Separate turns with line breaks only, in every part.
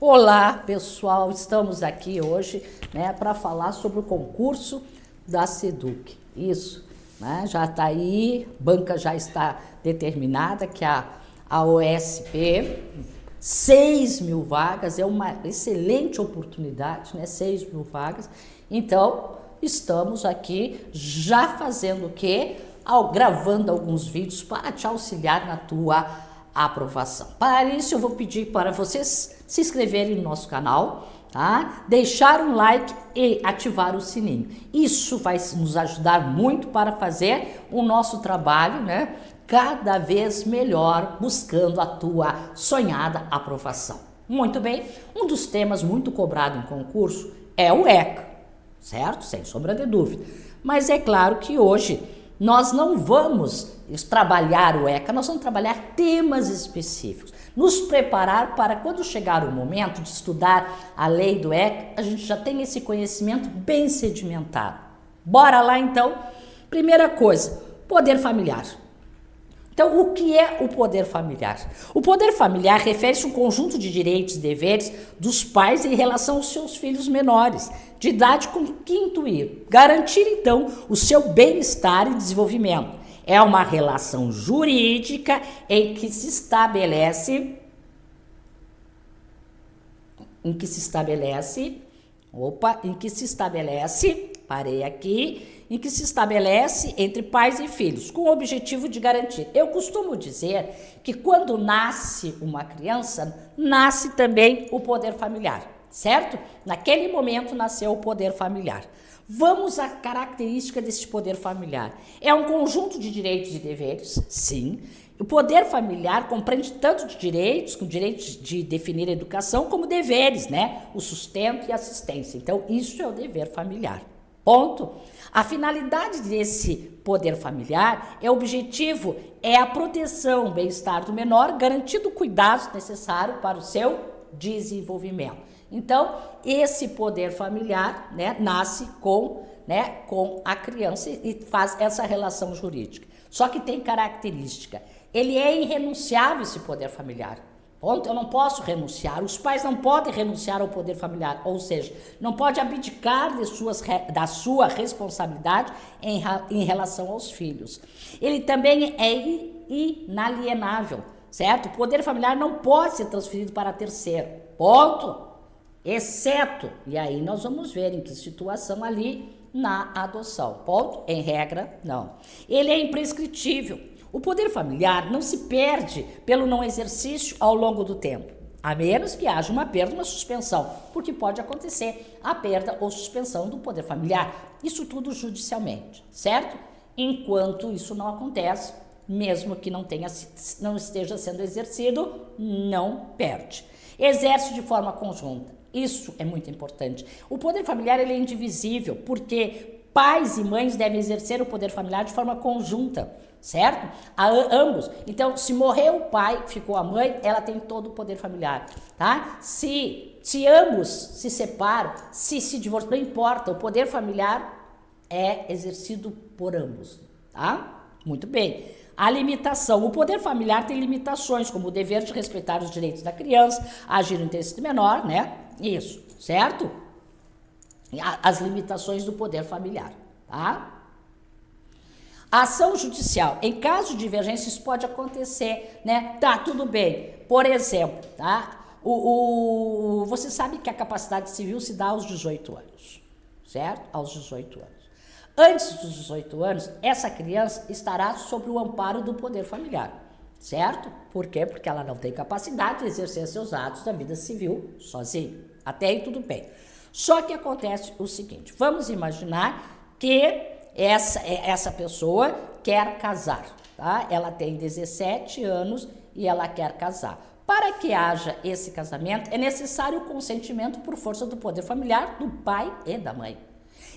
Olá, pessoal, estamos aqui hoje, para falar sobre o concurso da SEDUC. Isso, já está aí, banca já está determinada, que a OSP, 6.000 vagas, é uma excelente oportunidade, 6.000 vagas. Então, estamos aqui já fazendo o quê? Gravando alguns vídeos para te auxiliar na tua aprovação. Para isso, eu vou pedir para vocês se inscreverem no nosso canal, tá? Deixar um like e ativar o sininho. Isso vai nos ajudar muito para fazer o nosso trabalho, cada vez melhor, buscando a tua sonhada aprovação. Muito bem, um dos temas muito cobrado em concurso é o ECA, certo? Sem sombra de dúvida. Mas é claro que hoje nós não vamos trabalhar o ECA, nós vamos trabalhar temas específicos, nos preparar para quando chegar o momento de estudar a lei do ECA, a gente já tem esse conhecimento bem sedimentado. Bora lá então? Primeira coisa, poder familiar. Então, o que é o poder familiar? O poder familiar refere-se a um conjunto de direitos e deveres dos pais em relação aos seus filhos menores, de idade com que intuir, garantir então o seu bem-estar e desenvolvimento. É uma relação jurídica em que se estabelece entre pais e filhos, com o objetivo de garantir. Eu costumo dizer que quando nasce uma criança, nasce também o poder familiar, certo? Naquele momento nasceu o poder familiar. Vamos à característica desse poder familiar. É um conjunto de direitos e deveres, sim. O poder familiar compreende tanto de direitos, com direitos de definir a educação, como deveres, o sustento e assistência. Então, isso é o dever familiar. Ponto. A finalidade desse poder familiar o objetivo é a proteção, o bem-estar do menor, garantindo o cuidado necessário para o seu desenvolvimento. Então, esse poder familiar, nasce com a criança e faz essa relação jurídica. Só que tem característica. Ele é irrenunciável, esse poder familiar. Ponto. Eu não posso renunciar. Os pais não podem renunciar ao poder familiar, ou seja, não pode abdicar da sua responsabilidade em relação aos filhos. Ele também é inalienável, certo? O poder familiar não pode ser transferido para terceiro. Ponto. Exceto, e aí nós vamos ver em que situação ali na adoção. Ponto. Em regra, não. Ele é imprescritível. O poder familiar não se perde pelo não exercício ao longo do tempo, a menos que haja uma perda, uma suspensão, porque pode acontecer a perda ou suspensão do poder familiar. Isso tudo judicialmente, certo? Enquanto isso não acontece, mesmo que não esteja sendo exercido, não perde. Exerce de forma conjunta. Isso é muito importante. O poder familiar ele é indivisível, porque pais e mães devem exercer o poder familiar de forma conjunta, certo? Ambos. Então, se morreu o pai, ficou a mãe, ela tem todo o poder familiar, tá? Se ambos se separam, se divorciam, não importa, o poder familiar é exercido por ambos, tá? Muito bem. A limitação. O poder familiar tem limitações, como o dever de respeitar os direitos da criança, agir no interesse do menor, Isso, certo? As limitações do poder familiar, tá? A ação judicial. Em caso de divergência, isso pode acontecer, Tá, tudo bem. Por exemplo, tá? Você sabe que a capacidade civil se dá aos 18 anos, certo? Aos 18 anos. Antes dos 18 anos, essa criança estará sob o amparo do poder familiar, certo? Por quê? Porque ela não tem capacidade de exercer seus atos da vida civil sozinha. Até aí tudo bem. Só que acontece o seguinte, vamos imaginar que essa pessoa quer casar, tá? Ela tem 17 anos e ela quer casar. Para que haja esse casamento, é necessário o consentimento por força do poder familiar do pai e da mãe.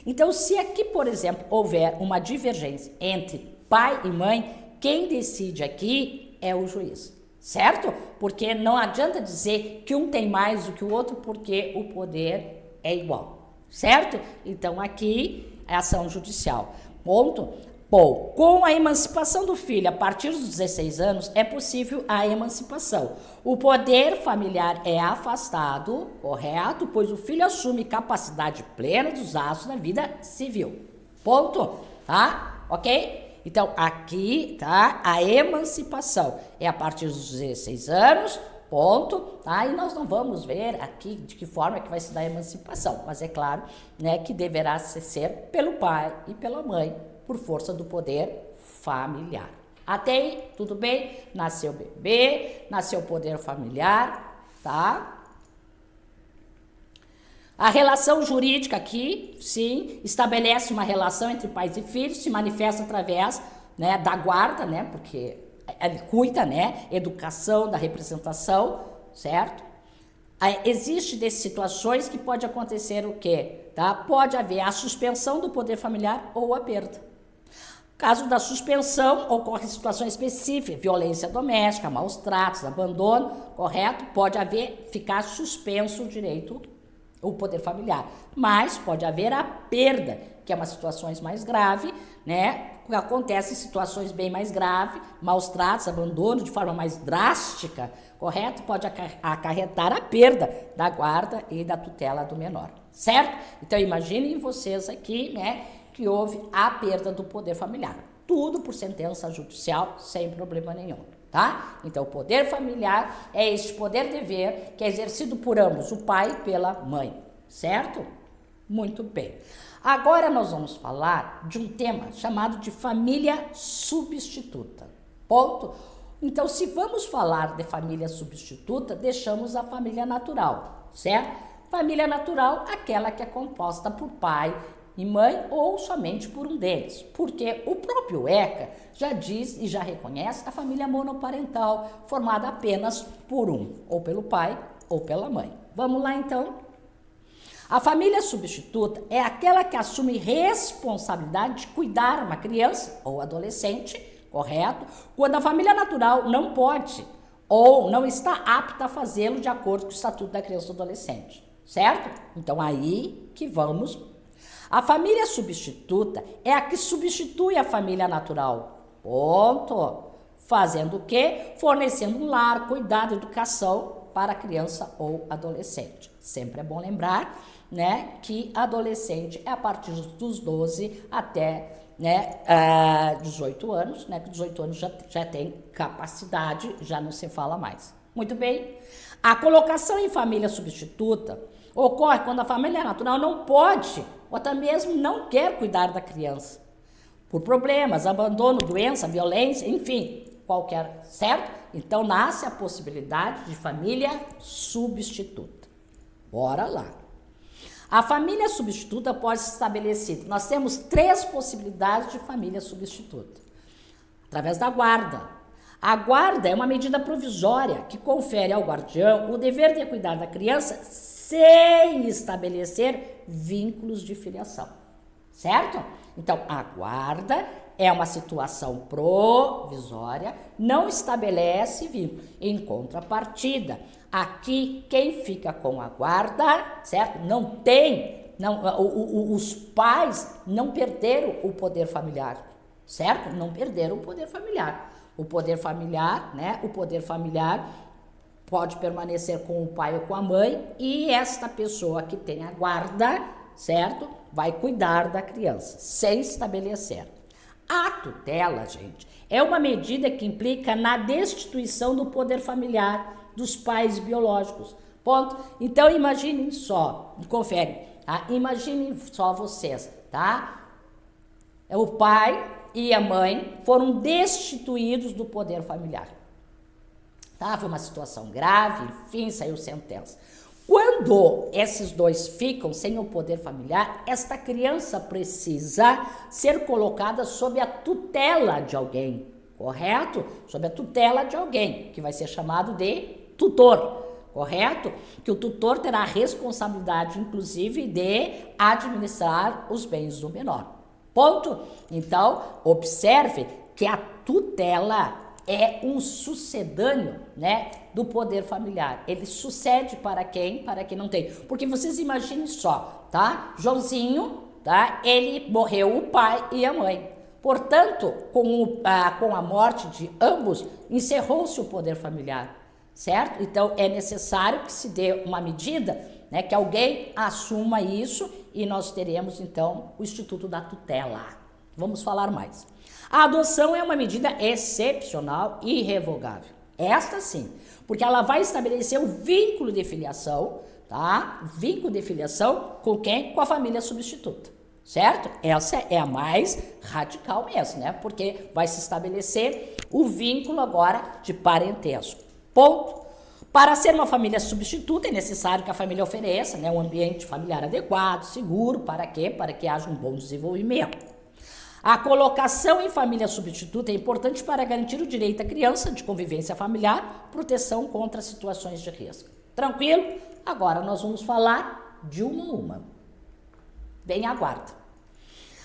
Então, se aqui, por exemplo, houver uma divergência entre pai e mãe, quem decide aqui é o juiz, certo? Porque não adianta dizer que um tem mais do que o outro, porque o poder é igual, certo? Então, aqui é ação judicial. Ponto. Bom, com a emancipação do filho a partir dos 16 anos, é possível a emancipação. O poder familiar é afastado, correto? Pois o filho assume capacidade plena de usar na vida civil. Ponto, tá? Ok? Então, aqui, tá? A emancipação é a partir dos 16 anos, ponto, tá? E nós não vamos ver aqui de que forma que vai se dar a emancipação, mas é claro, né, que deverá ser pelo pai e pela mãe, por força do poder familiar. Até aí, tudo bem? Nasceu bebê, nasceu poder familiar, tá? A relação jurídica aqui, sim, estabelece uma relação entre pais e filhos, se manifesta através, né, da guarda, né, porque ele cuida, né, educação, da representação, certo? Existe dessas situações que pode acontecer o quê? Tá? Pode haver a suspensão do poder familiar ou a perda. Caso da suspensão, ocorre situação específica, violência doméstica, maus tratos, abandono, correto? Pode ficar suspenso o direito, o poder familiar. Mas pode haver a perda, que é uma situação mais grave, né? Acontece em situações bem mais graves, maus tratos, abandono de forma mais drástica, correto? Pode acarretar a perda da guarda e da tutela do menor, certo? Então imaginem vocês aqui, né, que houve a perda do poder familiar. Tudo por sentença judicial, sem problema nenhum, tá? Então, o poder familiar é este poder-dever que é exercido por ambos, o pai e pela mãe, certo? Muito bem. Agora nós vamos falar de um tema chamado de família substituta, ponto? Então, se vamos falar de família substituta, deixamos a família natural, certo? Família natural, aquela que é composta por pai e mãe ou somente por um deles, porque o próprio ECA já diz e já reconhece a família monoparental, formada apenas por um, ou pelo pai ou pela mãe. Vamos lá então? A família substituta é aquela que assume responsabilidade de cuidar uma criança ou adolescente, correto? Quando a família natural não pode ou não está apta a fazê-lo de acordo com o Estatuto da Criança e do Adolescente, certo? Então aí que vamos. A família substituta é a que substitui a família natural, ponto. Fazendo o quê? Fornecendo um lar, cuidado, educação para a criança ou adolescente. Sempre é bom lembrar, né, que adolescente é a partir dos 12 até, né, 18 anos, né, que 18 anos já tem capacidade, já não se fala mais. Muito bem. A colocação em família substituta ocorre quando a família natural não pode ou até mesmo não quer cuidar da criança. Por problemas, abandono, doença, violência, enfim, qualquer, certo? Então nasce a possibilidade de família substituta. Bora lá. A família substituta pode ser estabelecida. Nós temos 3 possibilidades de família substituta. Através da guarda. A guarda é uma medida provisória que confere ao guardião o dever de cuidar da criança sem estabelecer vínculos de filiação, certo? Então, a guarda é uma situação provisória, não estabelece vínculo. Em contrapartida, aqui quem fica com a guarda, certo? Os pais não perderam o poder familiar, certo? Não perderam o poder familiar. O poder familiar, né? O poder familiar pode permanecer com o pai ou com a mãe e esta pessoa que tem a guarda, certo? Vai cuidar da criança, sem estabelecer. A tutela, gente, é uma medida que implica na destituição do poder familiar dos pais biológicos. Ponto. Então, imaginem só, confere, tá? Imaginem só vocês, tá? O pai e a mãe foram destituídos do poder familiar. Tá? Foi uma situação grave, enfim, saiu sentença. Quando esses dois ficam sem o poder familiar, esta criança precisa ser colocada sob a tutela de alguém, correto? Sob a tutela de alguém, que vai ser chamado de tutor, correto? Que o tutor terá a responsabilidade, inclusive, de administrar os bens do menor. Ponto? Então, observe que a tutela é um sucedâneo, né, do poder familiar. Ele sucede para quem? Para quem não tem. Porque vocês imaginem só, tá? Joãozinho, tá? Ele morreu o pai e a mãe. Portanto, com a morte de ambos, encerrou-se o poder familiar, certo? Então, é necessário que se dê uma medida, né, que alguém assuma isso e nós teremos, então, o Instituto da Tutela. Vamos falar mais. A adoção é uma medida excepcional e irrevogável. Esta sim, porque ela vai estabelecer o vínculo de filiação, tá? Vínculo de filiação com quem? Com a família substituta, certo? Essa é a mais radical mesmo, né? Porque vai se estabelecer o vínculo agora de parentesco. Ponto. Para ser uma família substituta, é necessário que a família ofereça, né, um ambiente familiar adequado, seguro, para quê? Para que haja um bom desenvolvimento. A colocação em família substituta é importante para garantir o direito à criança de convivência familiar, proteção contra situações de risco. Tranquilo? Agora nós vamos falar de uma a uma. Vem a guarda.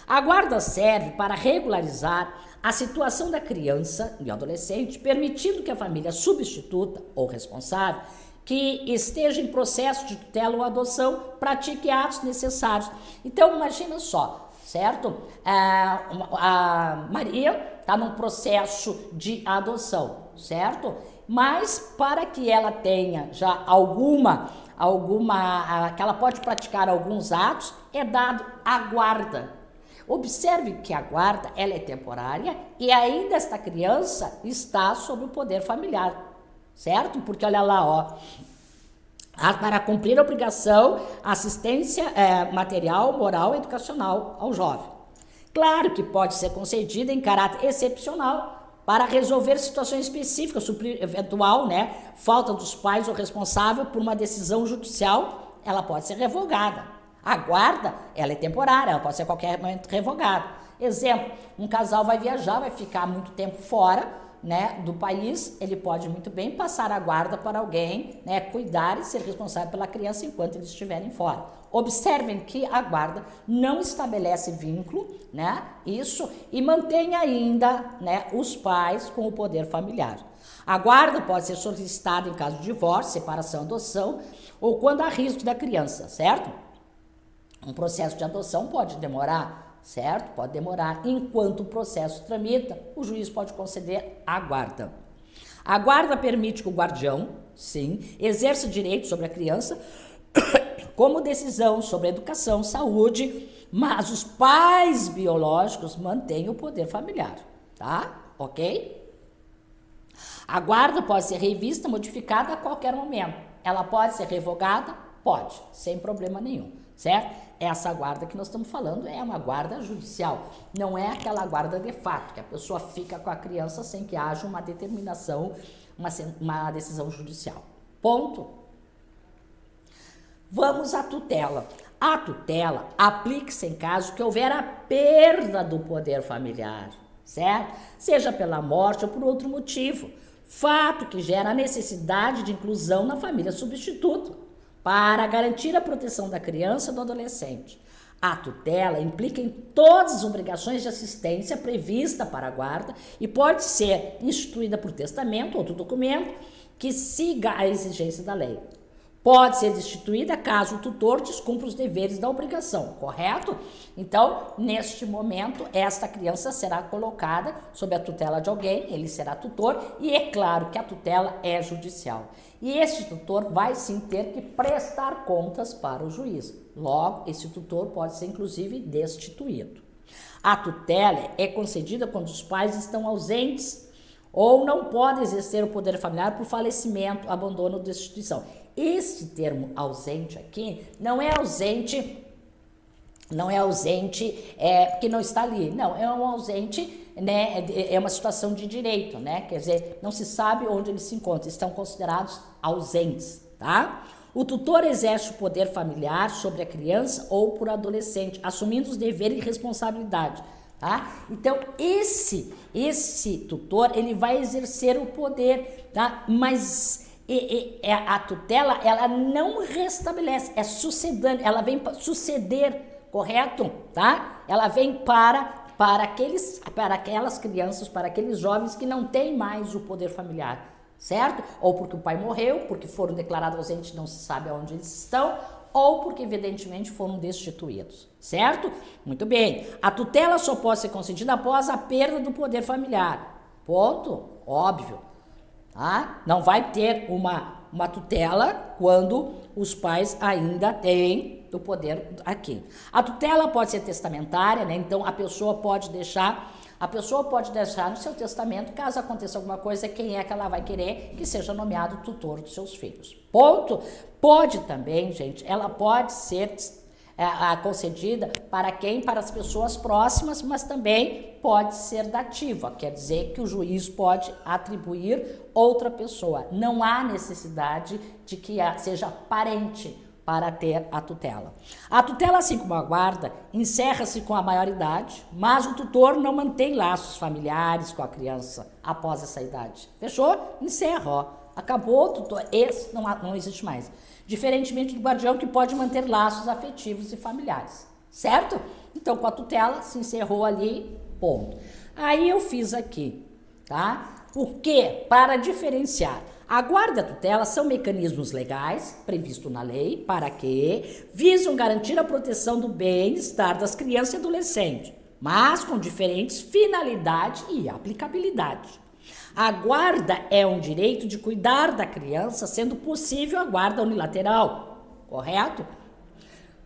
A guarda serve para regularizar a situação da criança e adolescente, permitindo que a família substituta ou responsável que esteja em processo de tutela ou adoção pratique atos necessários. Então, imagina só, certo? A Maria está num processo de adoção, certo? Mas para que ela tenha já que ela pode praticar alguns atos, é dado a guarda. Observe que a guarda, ela é temporária e ainda esta criança está sob o poder familiar, certo? Porque olha lá, ó, para cumprir a obrigação, assistência material, moral e educacional ao jovem. Claro que pode ser concedida em caráter excepcional para resolver situações específicas, suprir eventual, né, falta dos pais ou responsável por uma decisão judicial, ela pode ser revogada. A guarda, ela é temporária, ela pode ser a qualquer momento revogada. Exemplo, um casal vai viajar, vai ficar muito tempo fora, né, do país, ele pode muito bem passar a guarda para alguém, né, cuidar e ser responsável pela criança enquanto eles estiverem fora. Observem que a guarda não estabelece vínculo, né, isso, e mantém ainda, né, os pais com o poder familiar. A guarda pode ser solicitada em caso de divórcio, separação, adoção ou quando há risco da criança, certo? Um processo de adoção pode demorar, certo? Pode demorar. Enquanto o processo tramita, o juiz pode conceder a guarda. A guarda permite que o guardião, sim, exerça direito sobre a criança, como decisão sobre a educação, saúde, mas os pais biológicos mantêm o poder familiar, tá? Ok? A guarda pode ser revista, modificada a qualquer momento. Ela pode ser revogada? Pode, sem problema nenhum, certo? Essa guarda que nós estamos falando é uma guarda judicial, não é aquela guarda de fato, que a pessoa fica com a criança sem que haja uma determinação, uma decisão judicial. Ponto. Vamos à tutela. A tutela aplica-se em caso que houver a perda do poder familiar, certo? Seja pela morte ou por outro motivo, fato que gera a necessidade de inclusão na família substituta, para garantir a proteção da criança e do adolescente. A tutela implica em todas as obrigações de assistência prevista para a guarda e pode ser instituída por testamento ou outro documento que siga a exigência da lei. Pode ser destituída caso o tutor descumpra os deveres da obrigação, correto? Então, neste momento, esta criança será colocada sob a tutela de alguém, ele será tutor, e é claro que a tutela é judicial. E este tutor vai sim ter que prestar contas para o juiz. Logo, esse tutor pode ser inclusive destituído. A tutela é concedida quando os pais estão ausentes ou não podem exercer o poder familiar por falecimento, abandono ou destituição. Este termo ausente aqui não é ausente porque não está ali. Não, é um ausente, né, é uma situação de direito, né? Quer dizer, não se sabe onde eles se encontram, estão considerados ausentes, tá? O tutor exerce o poder familiar sobre a criança ou por adolescente, assumindo os deveres e responsabilidade, tá? Então, esse tutor, ele vai exercer o poder, tá? Mas a tutela, ela não restabelece, é sucedânea, ela vem para suceder, correto? Tá? Ela vem para aquelas crianças, para aqueles jovens que não têm mais o poder familiar, certo? Ou porque o pai morreu, porque foram declarados ausentes, não se sabe onde eles estão, ou porque evidentemente foram destituídos, certo? Muito bem. A tutela só pode ser concedida após a perda do poder familiar. Ponto, óbvio. Tá? Não vai ter uma tutela quando os pais ainda têm o poder aqui. A tutela pode ser testamentária, né? Então a pessoa pode deixar no seu testamento, caso aconteça alguma coisa, quem é que ela vai querer que seja nomeado tutor dos seus filhos. Ponto. Pode também, gente, ela pode ser concedida para quem? Para as pessoas próximas, mas também pode ser dativa, quer dizer que o juiz pode atribuir outra pessoa. Não há necessidade de que seja parente para ter a tutela. A tutela, assim como a guarda, encerra-se com a maioridade, mas o tutor não mantém laços familiares com a criança após essa idade. Fechou? Encerra, ó. Acabou o tutor, esse não existe mais. Diferentemente do guardião, que pode manter laços afetivos e familiares, certo? Então, com a tutela, se encerrou ali, ponto. Aí eu fiz aqui, tá? Porque, para diferenciar, a guarda e a tutela são mecanismos legais, previstos na lei, para que visam garantir a proteção do bem-estar das crianças e adolescentes, mas com diferentes finalidades e aplicabilidade. A guarda é um direito de cuidar da criança, sendo possível a guarda unilateral, correto?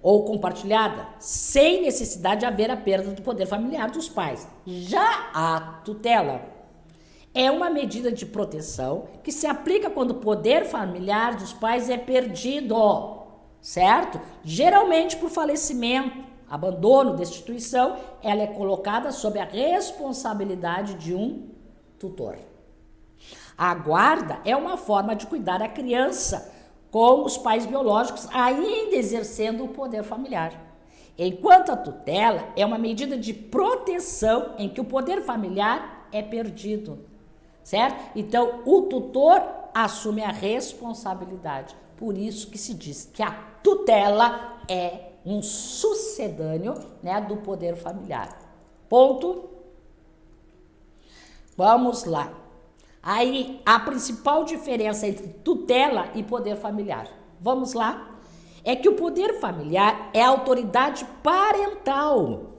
Ou compartilhada, sem necessidade de haver a perda do poder familiar dos pais. Já a tutela é uma medida de proteção que se aplica quando o poder familiar dos pais é perdido, certo? Geralmente por falecimento, abandono, destituição, ela é colocada sob a responsabilidade de um tutor. A guarda é uma forma de cuidar da criança com os pais biológicos ainda exercendo o poder familiar. Enquanto a tutela é uma medida de proteção em que o poder familiar é perdido, certo? Então, o tutor assume a responsabilidade. Por isso que se diz que a tutela é um sucedâneo, né, do poder familiar. Ponto. Vamos lá. Aí, a principal diferença entre tutela e poder familiar, vamos lá, é que o poder familiar é a autoridade parental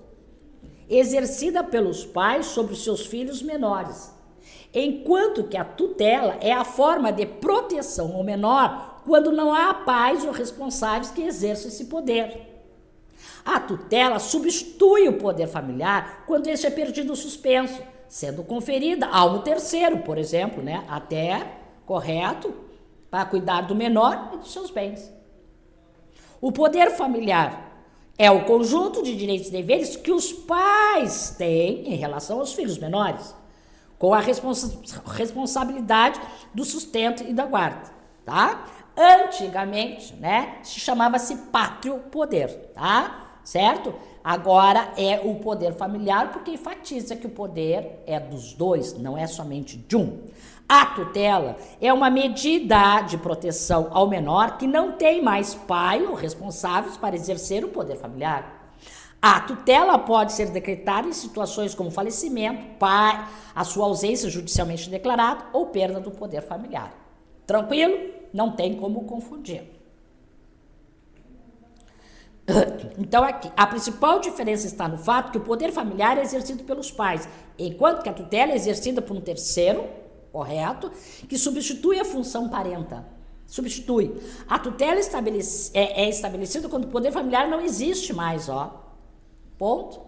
exercida pelos pais sobre os seus filhos menores, enquanto que a tutela é a forma de proteção ao menor quando não há pais ou responsáveis que exerçam esse poder. A tutela substitui o poder familiar quando este é perdido ou suspenso, sendo conferida a um terceiro, por exemplo, né, até, correto, para cuidar do menor e dos seus bens. O poder familiar é o conjunto de direitos e deveres que os pais têm em relação aos filhos menores, com a responsabilidade do sustento e da guarda, tá? Antigamente, né, se chamava-se pátrio poder, tá? Certo? Agora é o poder familiar, porque enfatiza que o poder é dos dois, não é somente de um. A tutela é uma medida de proteção ao menor que não tem mais pai ou responsáveis para exercer o poder familiar. A tutela pode ser decretada em situações como falecimento, pai, a sua ausência judicialmente declarada ou perda do poder familiar. Tranquilo? Não tem como confundir. Então aqui, a principal diferença está no fato que o poder familiar é exercido pelos pais, enquanto que a tutela é exercida por um terceiro, correto, que substitui a função parental. Substitui. A tutela é estabelecida quando o poder familiar não existe mais, Ponto.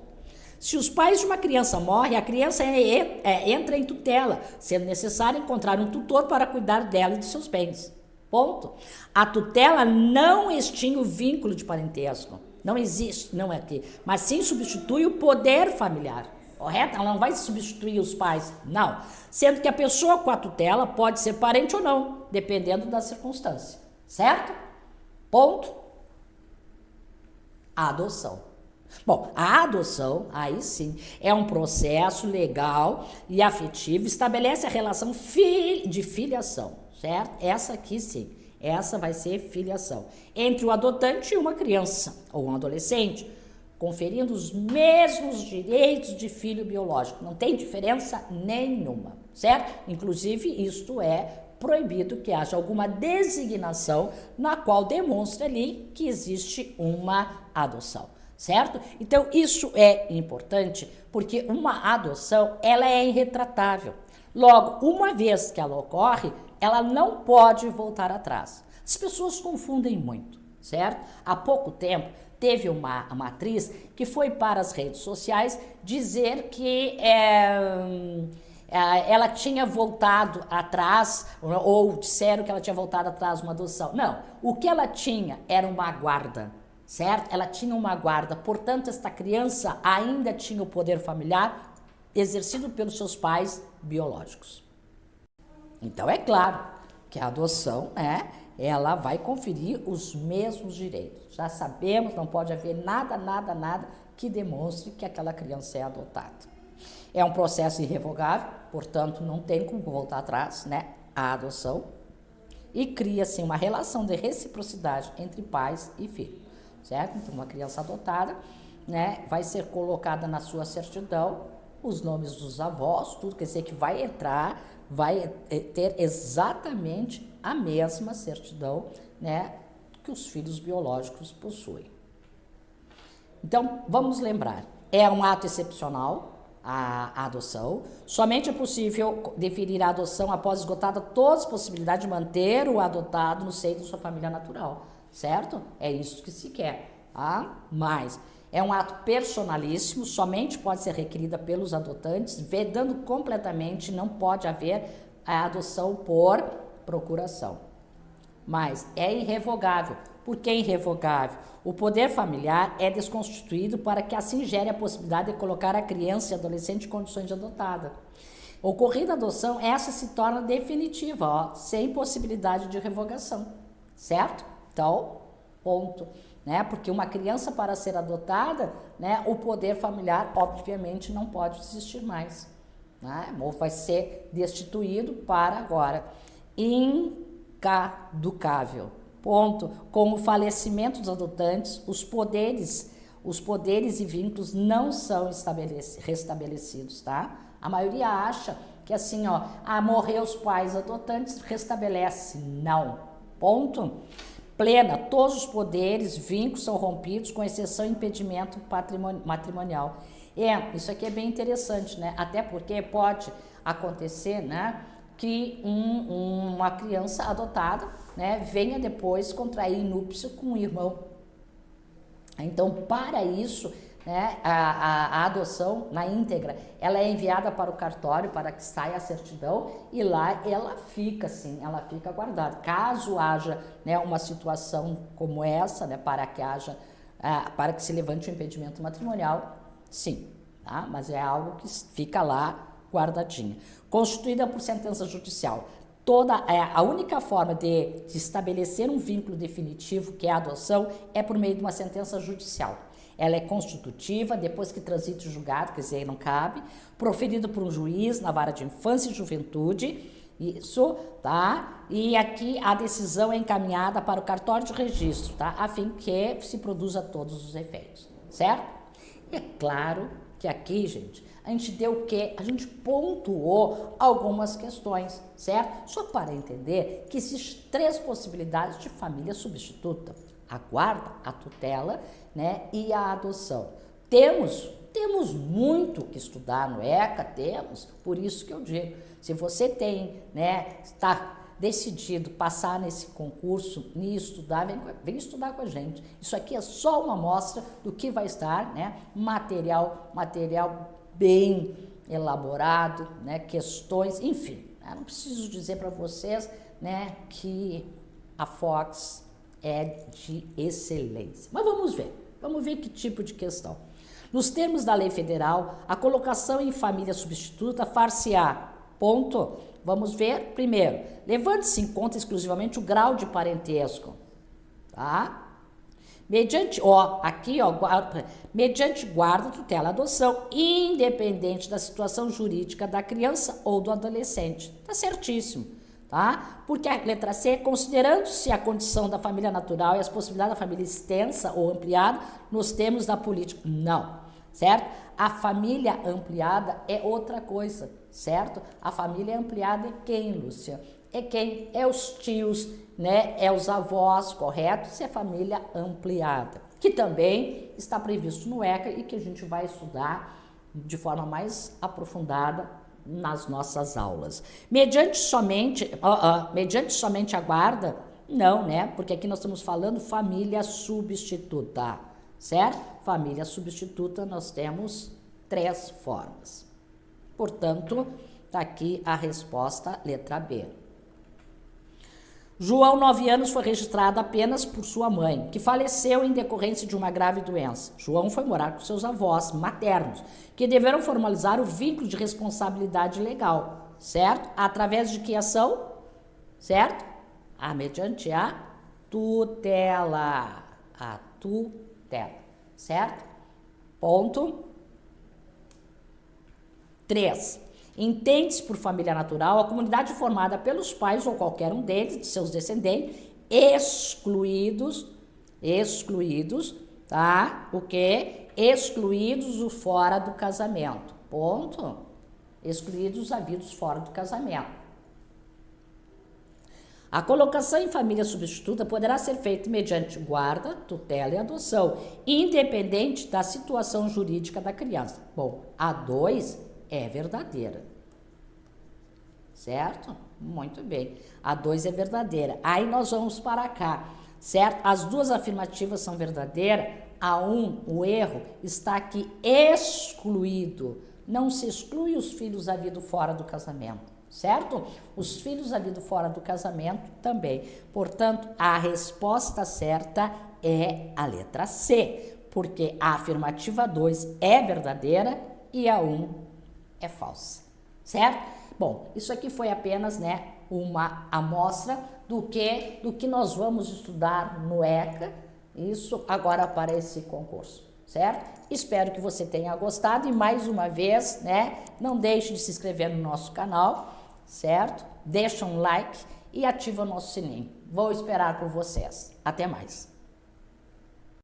Se os pais de uma criança morrem, a criança entra em tutela, sendo necessário encontrar um tutor para cuidar dela e dos seus bens. Ponto. A tutela não extingue o vínculo de parentesco. Não existe, não é aqui. Mas sim substitui o poder familiar. Correto? Ela não vai substituir os pais, não. Sendo que a pessoa com a tutela pode ser parente ou não, dependendo da circunstância. Certo? Ponto. A adoção. Bom, a adoção, aí sim, é um processo legal e afetivo, estabelece a relação de filiação, certo? Essa aqui sim, essa vai ser filiação, entre o adotante e uma criança ou um adolescente, conferindo os mesmos direitos de filho biológico, não tem diferença nenhuma, certo? Inclusive, isto é proibido que haja alguma designação na qual demonstre ali que existe uma adoção, certo? Então, isso é importante porque uma adoção, ela é irretratável. Logo, uma vez que ela ocorre, ela não pode voltar atrás. As pessoas confundem muito, certo? Há pouco tempo, teve uma atriz que foi para as redes sociais dizer que ela tinha voltado atrás, ou disseram que ela tinha voltado atrás uma adoção. Não, o que ela tinha era uma guarda, certo? Ela tinha uma guarda, portanto, esta criança ainda tinha o poder familiar exercido pelos seus pais biológicos. Então, é claro que a adoção, ela vai conferir os mesmos direitos. Já sabemos, não pode haver nada que demonstre que aquela criança é adotada. É um processo irrevogável, portanto, não tem como voltar atrás, a adoção. E cria-se uma relação de reciprocidade entre pais e filho, certo? Então, uma criança adotada, vai ser colocada na sua certidão os nomes dos avós, tudo, quer dizer que vai ter exatamente a mesma certidão, que os filhos biológicos possuem. Então, vamos lembrar, é um ato excepcional a adoção, somente é possível definir a adoção após esgotada todas as possibilidades de manter o adotado no seio de sua família natural, certo? É isso que se quer, mas é um ato personalíssimo, somente pode ser requerida pelos adotantes, vedando completamente, não pode haver a adoção por procuração. Mas é irrevogável. Por que irrevogável? O poder familiar é desconstituído para que assim gere a possibilidade de colocar a criança e adolescente em condições de adotada. Ocorrida a adoção, essa se torna definitiva, sem possibilidade de revogação, certo? Então, ponto. Porque uma criança, para ser adotada, o poder familiar, obviamente, não pode existir mais, ou vai ser destituído para agora. Incaducável, ponto. Com o falecimento dos adotantes, os poderes e vínculos não são restabelecidos, tá? A maioria acha que assim, morreu os pais adotantes, restabelece. Não, ponto. Plena, todos os poderes, vínculos são rompidos, com exceção e impedimento matrimonial. Isso aqui é bem interessante, Até porque pode acontecer, que uma criança adotada, venha depois contrair núpcia com um irmão. Então, para isso, a adoção na íntegra, ela é enviada para o cartório para que saia a certidão e lá ela fica assim, ela fica guardada. Caso haja uma situação como essa, para que se levante o impedimento matrimonial, sim, tá? Mas é algo que fica lá guardadinha. Constituída por sentença judicial. A única forma de estabelecer um vínculo definitivo, que é a adoção, é por meio de uma sentença judicial. Ela é constitutiva, depois que transite o julgado, quer dizer, não cabe, proferido por um juiz na vara de infância e juventude, isso, tá? E aqui a decisão é encaminhada para o cartório de registro, tá? A fim que se produza todos os efeitos, certo? E é claro que aqui, gente, a gente deu o quê? A gente pontuou algumas questões, certo? Só para entender que existem 3 possibilidades de família substituta: a guarda, a tutela, e a adoção. Temos muito que estudar no ECA, por isso que eu digo, se você tem, está decidido passar nesse concurso e estudar, vem estudar com a gente. Isso aqui é só uma amostra do que vai estar, material bem elaborado, questões, enfim. Eu não preciso dizer para vocês, que a Fox é de excelência. Mas vamos ver que tipo de questão. Nos termos da lei federal, a colocação em família substituta far-se-á, ponto. Vamos ver, primeiro, levando-se em conta exclusivamente o grau de parentesco, tá? Mediante guarda, tutela, adoção, independente da situação jurídica da criança ou do adolescente. Tá certíssimo, tá? Porque a letra C, considerando-se a condição da família natural e as possibilidades da família extensa ou ampliada nos termos da política. Não, certo? A família ampliada é outra coisa, certo? A família ampliada é quem, Lúcia? é quem? É os tios, né? É os avós, correto? Isso é família ampliada, que também está previsto no ECA e que a gente vai estudar de forma mais aprofundada nas nossas aulas. Mediante somente a guarda, não, né? Porque aqui nós estamos falando família substituta, certo? Família substituta nós temos 3 formas. Portanto, está aqui a resposta, letra B. João, 9 anos, foi registrado apenas por sua mãe, que faleceu em decorrência de uma grave doença. João foi morar com seus avós maternos, que deveram formalizar o vínculo de responsabilidade legal, certo? Através de que ação? Certo? Mediante a tutela. A tutela, certo? Ponto 3. Entende-se por família natural a comunidade formada pelos pais ou qualquer um deles, de seus descendentes, excluídos, tá? O quê? Excluídos o fora do casamento. Ponto. Excluídos os havidos fora do casamento. A colocação em família substituta poderá ser feita mediante guarda, tutela e adoção, independente da situação jurídica da criança. Bom, a 2 é verdadeira, certo? Muito bem, a 2 é verdadeira. Aí nós vamos para cá, certo? As 2 afirmativas são verdadeiras, a 1, o erro, está aqui excluído. Não se exclui os filhos havidos fora do casamento, certo? Os filhos havidos fora do casamento também. Portanto, a resposta certa é a letra C, porque a afirmativa 2 é verdadeira e a 1 é falsa, certo? Bom, isso aqui foi apenas, né, uma amostra do que nós vamos estudar no ECA, isso agora para esse concurso, certo? Espero que você tenha gostado e mais uma vez, né, não deixe de se inscrever no nosso canal, certo? Deixa um like e ativa o nosso sininho. Vou esperar por vocês. Até mais.